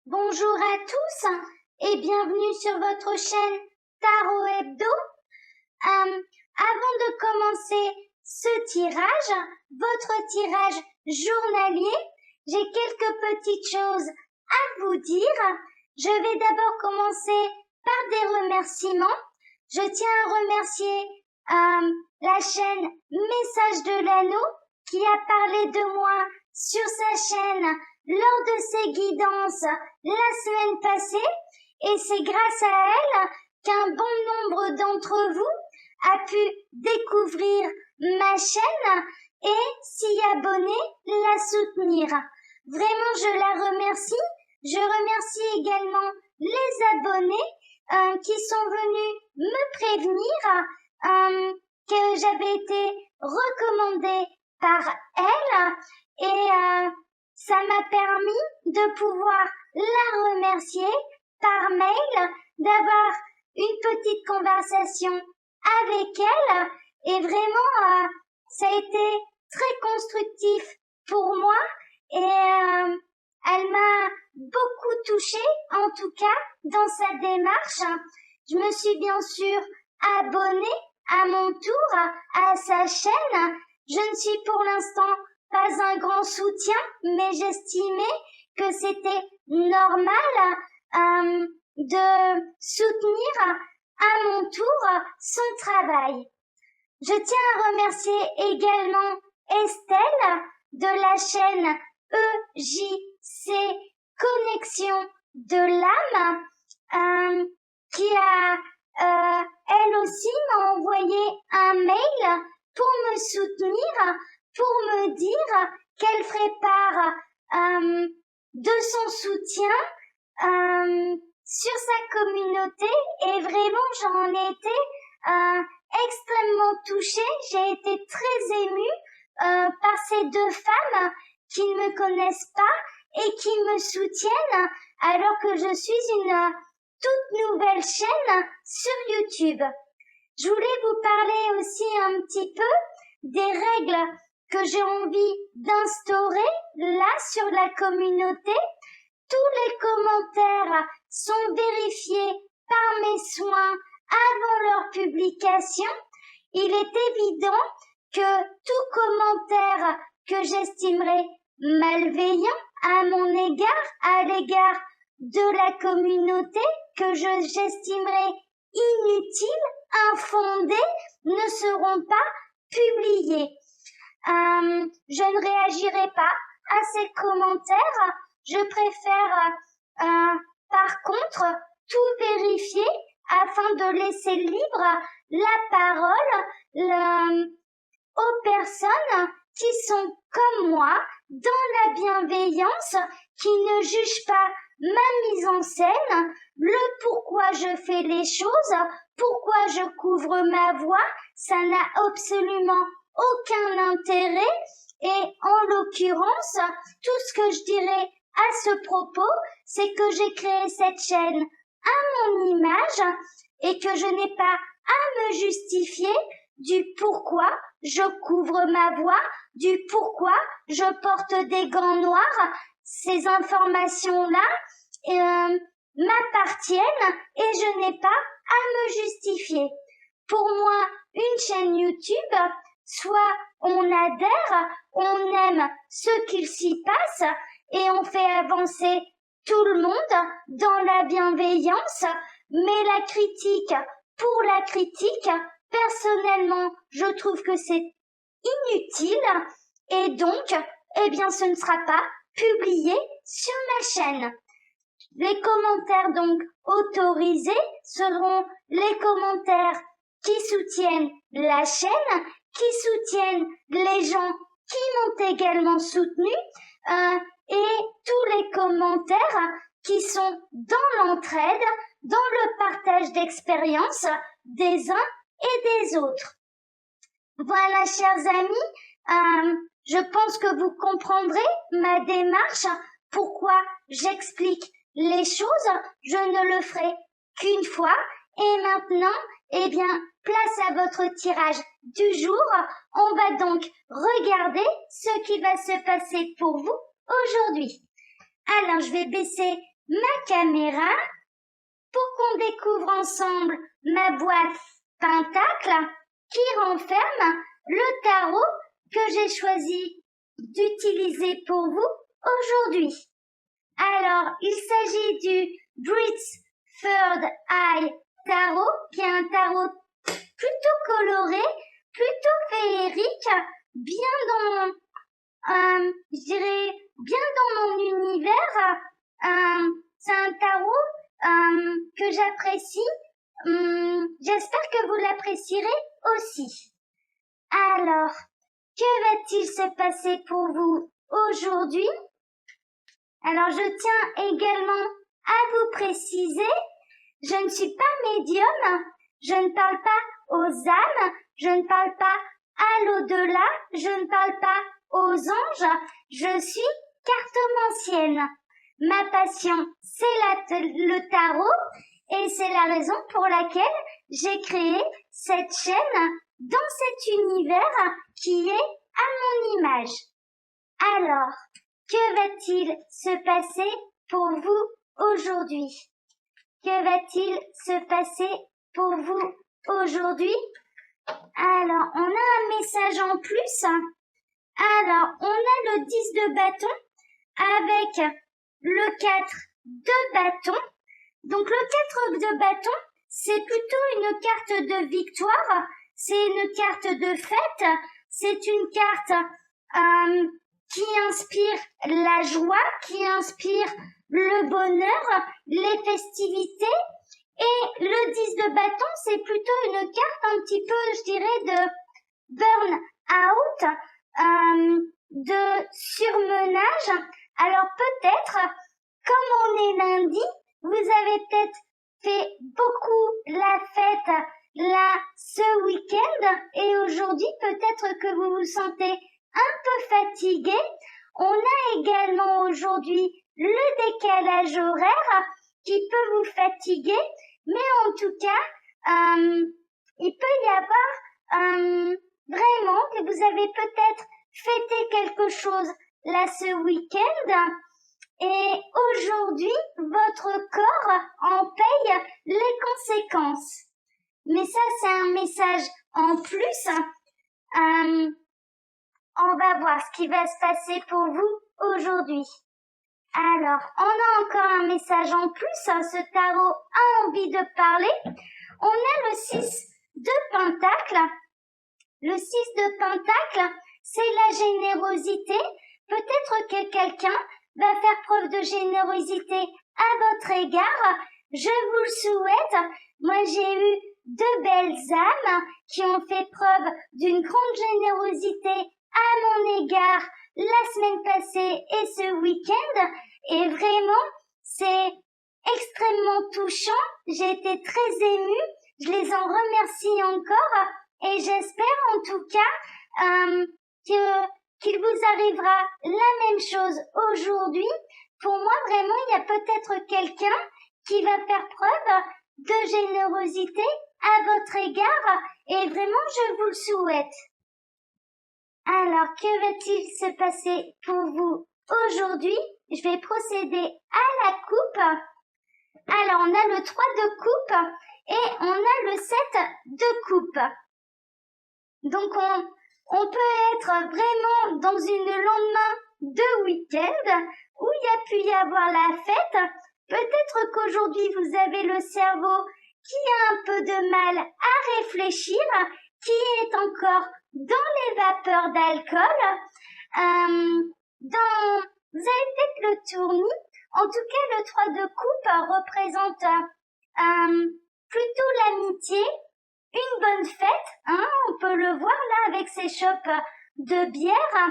Bonjour à tous et bienvenue sur votre chaîne Tarot Hebdo. Avant de commencer ce tirage, votre tirage journalier, j'ai quelques petites choses à vous dire. Je vais d'abord commencer par des remerciements. Je tiens à remercier la chaîne Message de l'Anneau qui a parlé de moi sur sa chaîne lors de ses guidances la semaine passée, et c'est grâce à elle qu'un bon nombre d'entre vous a pu découvrir ma chaîne et s'y abonner, la soutenir. Vraiment, je la remercie. Je remercie également les abonnés qui sont venus me prévenir que j'avais été recommandée par elle, et ça m'a permis de pouvoir la remercier par mail, d'avoir une petite conversation avec elle, et vraiment ça a été très constructif pour moi, et elle m'a beaucoup touchée, en tout cas dans sa démarche. Je me suis bien sûr abonnée à mon tour à sa chaîne. Je ne suis pour l'instant pas un grand soutien, mais j'estimais que c'était normal de soutenir à mon tour son travail. Je tiens à remercier également Estelle de la chaîne EJC Connexion de l'âme, qui a elle aussi m'a envoyé un mail pour me soutenir, pour me dire qu'elle ferait part de son soutien sur sa communauté, et vraiment j'en ai été extrêmement touchée. J'ai été très émue par ces deux femmes qui ne me connaissent pas et qui me soutiennent alors que je suis une toute nouvelle chaîne sur YouTube. Je voulais vous parler aussi un petit peu des règles que j'ai envie d'instaurer là sur la communauté. Tous les commentaires sont vérifiés par mes soins avant leur publication. Il est évident que tout commentaire que j'estimerais malveillant à mon égard, à l'égard de la communauté, que j'estimerais inutile, infondés, ne seront pas publiés. Je ne réagirai pas à ces commentaires. Je préfère par contre tout vérifier afin de laisser libre la parole aux personnes qui sont comme moi, dans la bienveillance, qui ne jugent pas ma mise en scène, le pourquoi je fais les choses, pourquoi je couvre ma voix. Ça n'a absolument aucun intérêt, et en l'occurrence, tout ce que je dirais à ce propos, c'est que j'ai créé cette chaîne à mon image et que je n'ai pas à me justifier du pourquoi je couvre ma voix, du pourquoi je porte des gants noirs. Ces informations-là m'appartiennent et je n'ai pas à me justifier. Pour moi, une chaîne YouTube, soit on adhère, on aime ce qu'il s'y passe et on fait avancer tout le monde dans la bienveillance, mais la critique pour la critique, personnellement, je trouve que c'est inutile, et donc, eh bien, ce ne sera pas publié sur ma chaîne. Les commentaires donc autorisés seront les commentaires qui soutiennent la chaîne, qui soutiennent les gens qui m'ont également soutenu, et tous les commentaires qui sont dans l'entraide, dans le partage d'expériences des uns et des autres. Voilà, chers amis, je pense que vous comprendrez ma démarche, pourquoi j'explique les choses. Je ne le ferai qu'une fois, et maintenant, eh bien, place à votre tirage du jour. On va donc regarder ce qui va se passer pour vous aujourd'hui. Alors, je vais baisser ma caméra pour qu'on découvre ensemble ma boîte Pentacle qui renferme le tarot que j'ai choisi d'utiliser pour vous aujourd'hui. Alors, il s'agit du Brits Third Eye Tarot, qui est un tarot plutôt coloré, plutôt féerique, bien dans, je dirais, bien dans mon univers. C'est un tarot que j'apprécie. J'espère que vous l'apprécierez aussi. Alors, que va-t-il se passer pour vous aujourd'hui? Alors, je tiens également à vous préciser, je ne suis pas médium, je ne parle pas aux âmes, je ne parle pas à l'au-delà, je ne parle pas aux anges, je suis cartomancienne. Ma passion, c'est le tarot et c'est la raison pour laquelle j'ai créé cette chaîne dans cet univers qui est à mon image. Alors, que va-t-il se passer pour vous aujourd'hui? Que va-t-il se passer pour vous aujourd'hui? Alors, on a un message en plus. Alors, on a le 10 de bâton avec le 4 de bâton. Donc, le 4 de bâton, c'est plutôt une carte de victoire. C'est une carte de fête. C'est une carte qui inspire la joie, qui inspire le bonheur, les festivités. Et le 10 de bâton, c'est plutôt une carte un petit peu, je dirais, de burn-out, de surmenage. Alors peut-être, comme on est lundi, vous avez peut-être fait beaucoup la fête là ce week-end et aujourd'hui peut-être que vous vous sentez un peu fatigué. On a également aujourd'hui le décalage horaire qui peut vous fatiguer, mais en tout cas, il peut y avoir vraiment que vous avez peut-être fêté quelque chose là ce week-end et aujourd'hui votre corps en paye les conséquences. Mais ça c'est un message en plus. On va voir ce qui va se passer pour vous aujourd'hui. Alors, on a encore un message en plus, ce tarot a envie de parler. On a le 6 de Pentacle. Le 6 de Pentacle, c'est la générosité. Peut-être que quelqu'un va faire preuve de générosité à votre égard. Je vous le souhaite. Moi, j'ai eu de belles âmes qui ont fait preuve d'une grande générosité à mon égard la semaine passée et ce week-end. Et vraiment, c'est extrêmement touchant. J'ai été très émue. Je les en remercie encore. Et j'espère en tout cas qu'il vous arrivera la même chose aujourd'hui. Pour moi, vraiment, il y a peut-être quelqu'un qui va faire preuve de générosité à votre égard. Et vraiment, je vous le souhaite. Alors, que va-t-il se passer pour vous aujourd'hui? Je vais procéder à la coupe. Alors, on a le 3 de coupe et on a le 7 de coupe. Donc, on peut être vraiment dans une lendemain de week-end où il y a pu y avoir la fête. Peut-être qu'aujourd'hui, vous avez le cerveau qui a un peu de mal à réfléchir, qui est encore dans les vapeurs d'alcool. Vous avez peut-être le tournis. En tout cas, le 3 de coupe représente plutôt l'amitié, une bonne fête, hein, on peut le voir là avec ses chopes de bière.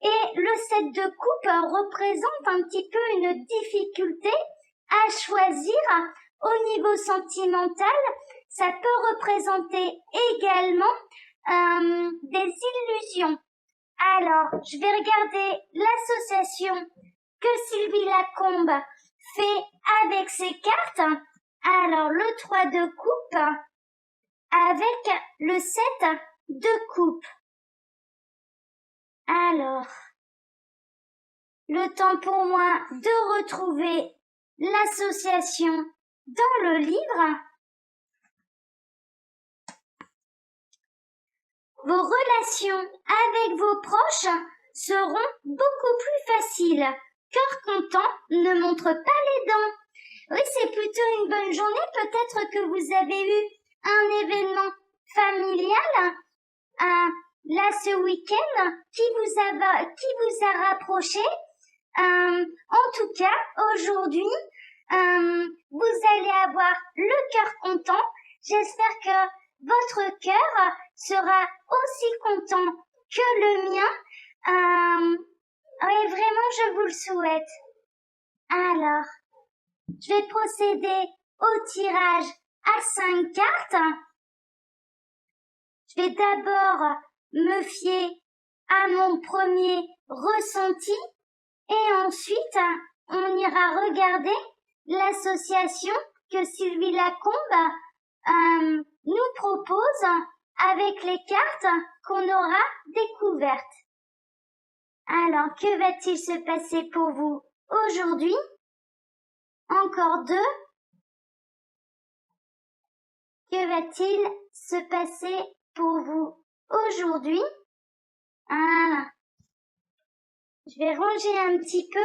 Et le 7 de coupe représente un petit peu une difficulté à choisir au niveau sentimental. Ça peut représenter également des illusions. Alors, je vais regarder l'association que Sylvie Lacombe fait avec ses cartes. Alors, le 3 de coupe avec le 7 de coupe. Alors, le temps pour moi de retrouver l'association dans le livre, vos relations avec vos proches seront beaucoup plus faciles. Cœur content ne montre pas les dents. Oui, c'est plutôt une bonne journée. Peut-être que vous avez eu un événement familial là ce week-end qui vous a rapproché. En tout cas, aujourd'hui, vous allez avoir le cœur content. J'espère que votre cœur sera aussi content que le mien. Oui, vraiment, je vous le souhaite. Alors, je vais procéder au tirage à 5 cartes. Je vais d'abord me fier à mon premier ressenti et ensuite on ira regarder l'association que Sylvie Lacombe nous propose avec les cartes qu'on aura découvertes. Alors, que va-t-il se passer pour vous aujourd'hui? Encore 2. Que va-t-il se passer pour vous aujourd'hui? Je vais ranger un petit peu.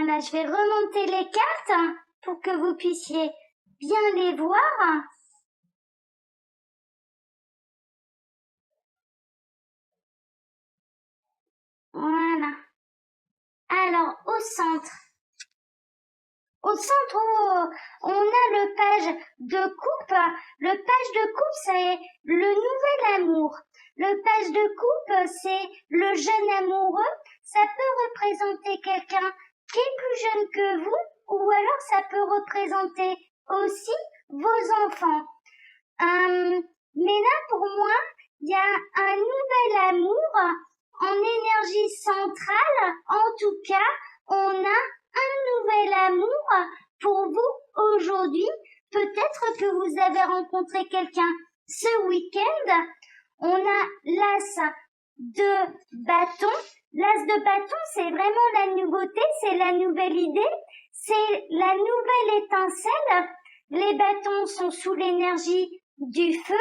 Là, je vais remonter les cartes pour que vous puissiez bien les voir. Voilà. Alors, au centre, on a le page de coupe. Le page de coupe, c'est le nouvel amour. Le page de coupe, c'est le jeune amoureux. Ça peut représenter quelqu'un qui est plus jeune que vous, ou alors ça peut représenter aussi vos enfants. Mais là, pour moi, il y a un nouvel amour en énergie centrale. En tout cas, on a un nouvel amour pour vous aujourd'hui. Peut-être que vous avez rencontré quelqu'un ce week-end. On a l'as de bâton. L'as de bâton, c'est vraiment la nouveauté, c'est la nouvelle idée, c'est la nouvelle étincelle. Les bâtons sont sous l'énergie du feu.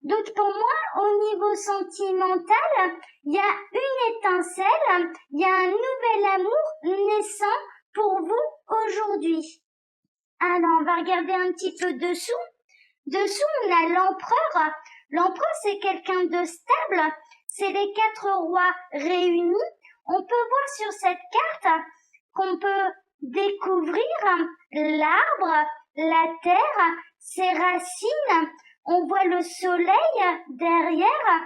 Donc pour moi, au niveau sentimental, il y a une étincelle, il y a un nouvel amour naissant pour vous aujourd'hui. Alors, on va regarder un petit peu dessous. Dessous, on a l'empereur. L'empereur, c'est quelqu'un de stable. C'est les 4 rois réunis. On peut voir sur cette carte qu'on peut découvrir l'arbre, la terre, ses racines. On voit le soleil derrière.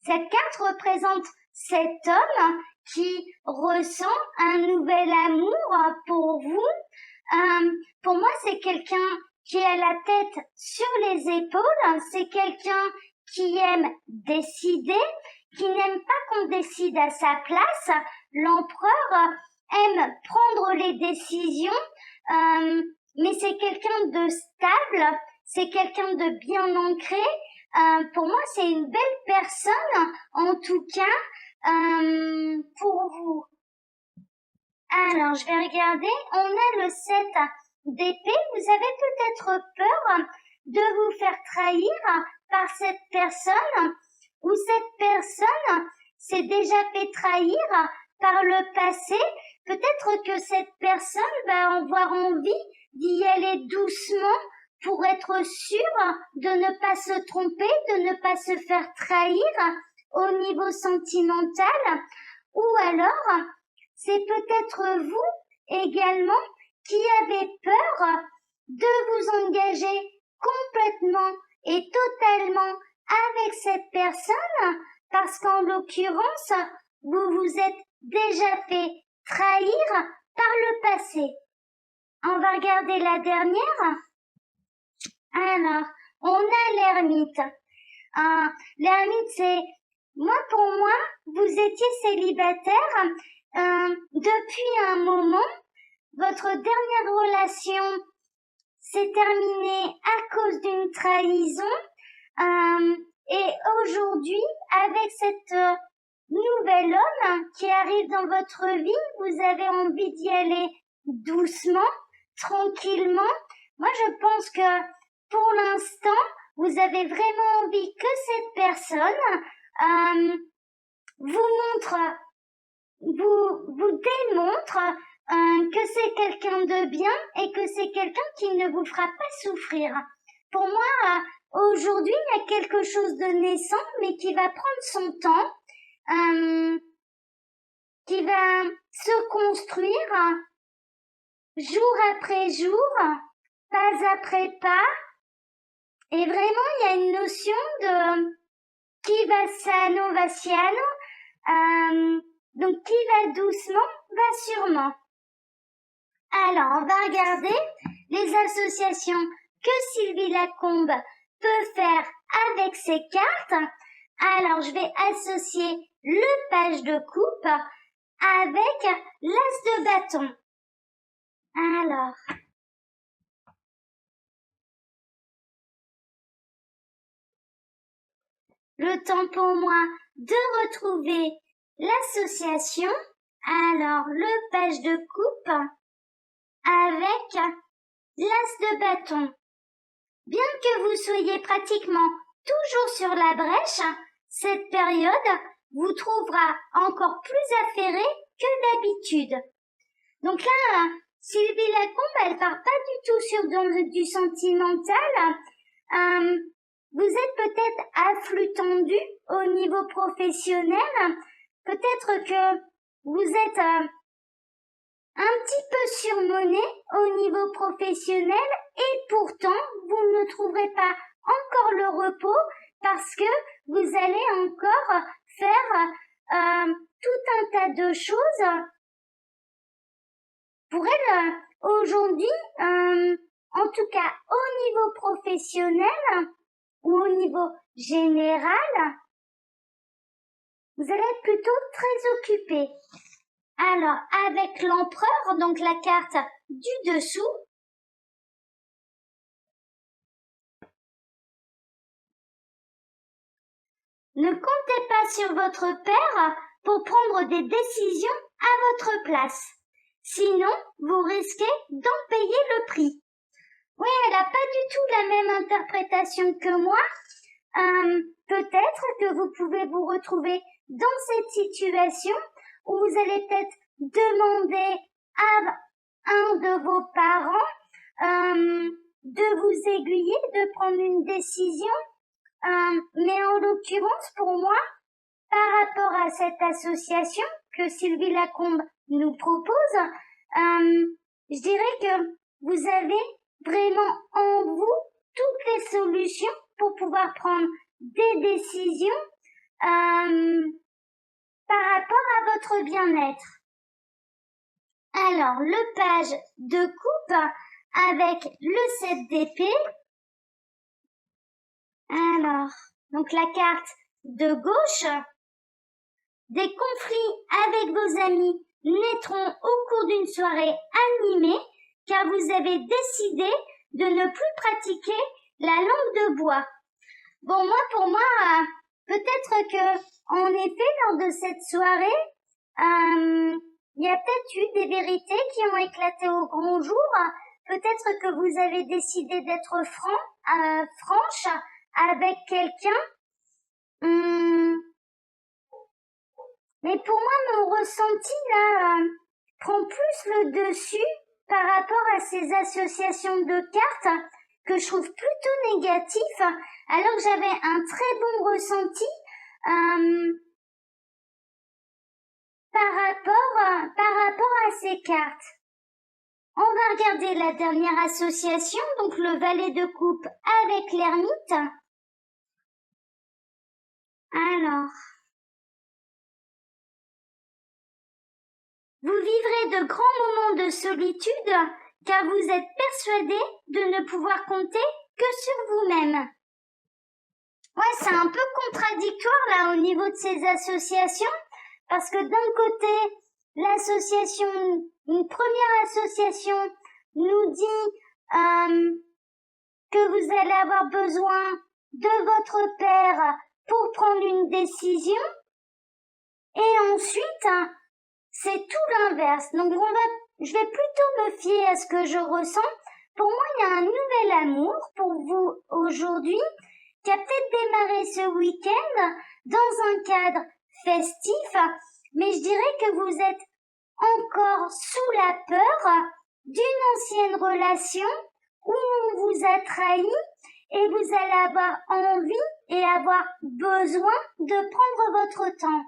Cette carte représente cet homme qui ressent un nouvel amour pour vous. Pour moi, c'est quelqu'un qui a la tête sur les épaules. C'est quelqu'un qui aime décider, qui n'aime pas qu'on décide à sa place. L'empereur aime prendre les décisions, mais c'est quelqu'un de stable, c'est quelqu'un de bien ancré. Pour moi, c'est une belle personne, en tout cas, pour vous. Alors, je vais regarder. On a le 7 d'épée. Vous avez peut-être peur de vous faire trahir par cette personne, ou cette personne s'est déjà fait trahir par le passé. Peut-être que cette personne va avoir envie d'y aller doucement pour être sûre de ne pas se tromper, de ne pas se faire trahir au niveau sentimental. Ou alors, c'est peut-être vous également qui avez peur de vous engager complètement et totalement avec cette personne parce qu'en l'occurrence, vous vous êtes déjà fait trahir par le passé. On va regarder la dernière. Alors, on a l'ermite. L'ermite, c'est, pour moi, vous étiez célibataire depuis un moment. Votre dernière relation s'est terminée à cause d'une trahison. Et aujourd'hui, avec cet nouvel homme qui arrive dans votre vie, vous avez envie d'y aller doucement, tranquillement. Moi, je pense que pour l'instant, vous avez vraiment envie que cette personne vous démontre que c'est quelqu'un de bien et que c'est quelqu'un qui ne vous fera pas souffrir. Pour moi, aujourd'hui, il y a quelque chose de naissant, mais qui va prendre son temps, qui va se construire jour après jour, pas après pas. Et vraiment, il y a une notion de qui va sano va siano, donc qui va doucement va sûrement. Alors, on va regarder les associations que Sylvie Lacombe peut faire avec ses cartes. Alors, je vais associer le page de coupe avec l'as de bâton. Alors, le temps pour moi de retrouver l'association. Alors, le page de coupe avec l'as de bâton. Bien que vous soyez pratiquement toujours sur la brèche, cette période vous trouvera encore plus affairé que d'habitude. Donc là, Sylvie Lacombe, elle part pas du tout sur du sentimental. Vous êtes peut-être à flux tendu au niveau professionnel. Peut-être que vous êtes un petit peu surmené au niveau professionnel et pourtant vous ne trouverez pas encore le repos parce que vous allez encore faire tout un tas de choses. Pour elle, aujourd'hui, en tout cas au niveau professionnel ou au niveau général, vous allez être plutôt très occupé. Alors, avec l'empereur, donc la carte du dessous, ne comptez pas sur votre père pour prendre des décisions à votre place. Sinon, vous risquez d'en payer le prix. Oui, elle n'a pas du tout la même interprétation que moi. Peut-être que vous pouvez vous retrouver dans cette situation où vous allez peut-être demander à un de vos parents de vous aiguiller, de prendre une décision. Mais en l'occurrence, pour moi, par rapport à cette association que Sylvie Lacombe nous propose, je dirais que vous avez vraiment en vous toutes les solutions pour pouvoir prendre des décisions par rapport à votre bien-être. Alors, le page de coupe avec le 7 d'épée. Alors, donc la carte de gauche. Des conflits avec vos amis naîtront au cours d'une soirée animée car vous avez décidé de ne plus pratiquer la langue de bois. Bon, pour moi, peut-être que, en effet, lors de cette soirée, il y a peut-être eu des vérités qui ont éclaté au grand jour. Peut-être que vous avez décidé d'être franche avec quelqu'un. Mais pour moi, mon ressenti là prend plus le dessus par rapport à ces associations de cartes que je trouve plutôt négatifs, alors que j'avais un très bon ressenti par rapport à ces cartes. On va regarder la dernière association, donc le valet de coupe avec l'ermite. Alors, vous vivrez de grands moments de solitude car vous êtes persuadé de ne pouvoir compter que sur vous-même. Ouais, c'est un peu contradictoire là au niveau de ces associations parce que d'un côté, une première association nous dit que vous allez avoir besoin de votre père pour prendre une décision. Et ensuite, c'est tout l'inverse. Donc je vais plutôt me fier à ce que je ressens. Pour moi, il y a un nouvel amour pour vous aujourd'hui qui a peut-être démarré ce week-end dans un cadre festif, mais je dirais que vous êtes encore sous la peur d'une ancienne relation où on vous a trahi et vous allez avoir envie et avoir besoin de prendre votre temps.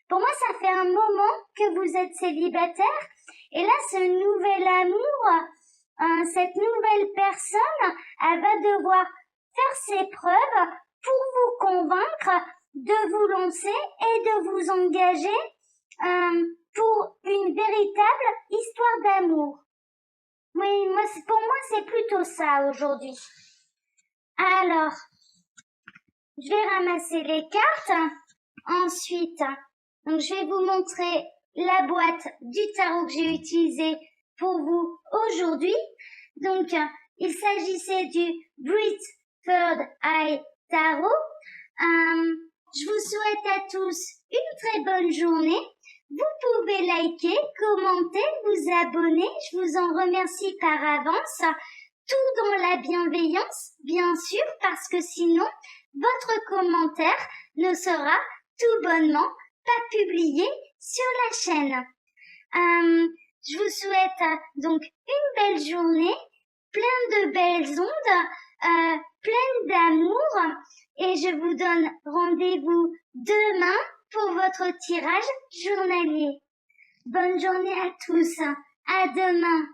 Pour moi, ça fait un moment que vous êtes célibataire et là, ce nouvel amour, cette nouvelle personne, elle va devoir faire ses preuves pour vous convaincre de vous lancer et de vous engager pour une véritable histoire d'amour. Oui, pour moi, c'est plutôt ça aujourd'hui. Alors, je vais ramasser les cartes. Ensuite, donc je vais vous montrer la boîte du tarot que j'ai utilisée pour vous aujourd'hui. Donc, il s'agissait du Brit Third Eye Tarot. Je vous souhaite à tous une très bonne journée. Vous pouvez liker, commenter, vous abonner. Je vous en remercie par avance. Tout dans la bienveillance, bien sûr, parce que sinon, votre commentaire ne sera tout bonnement pas publié sur la chaîne. Je vous souhaite donc une belle journée, plein de belles ondes, pleine d'amour, et je vous donne rendez-vous demain pour votre tirage journalier. Bonne journée à tous, à demain.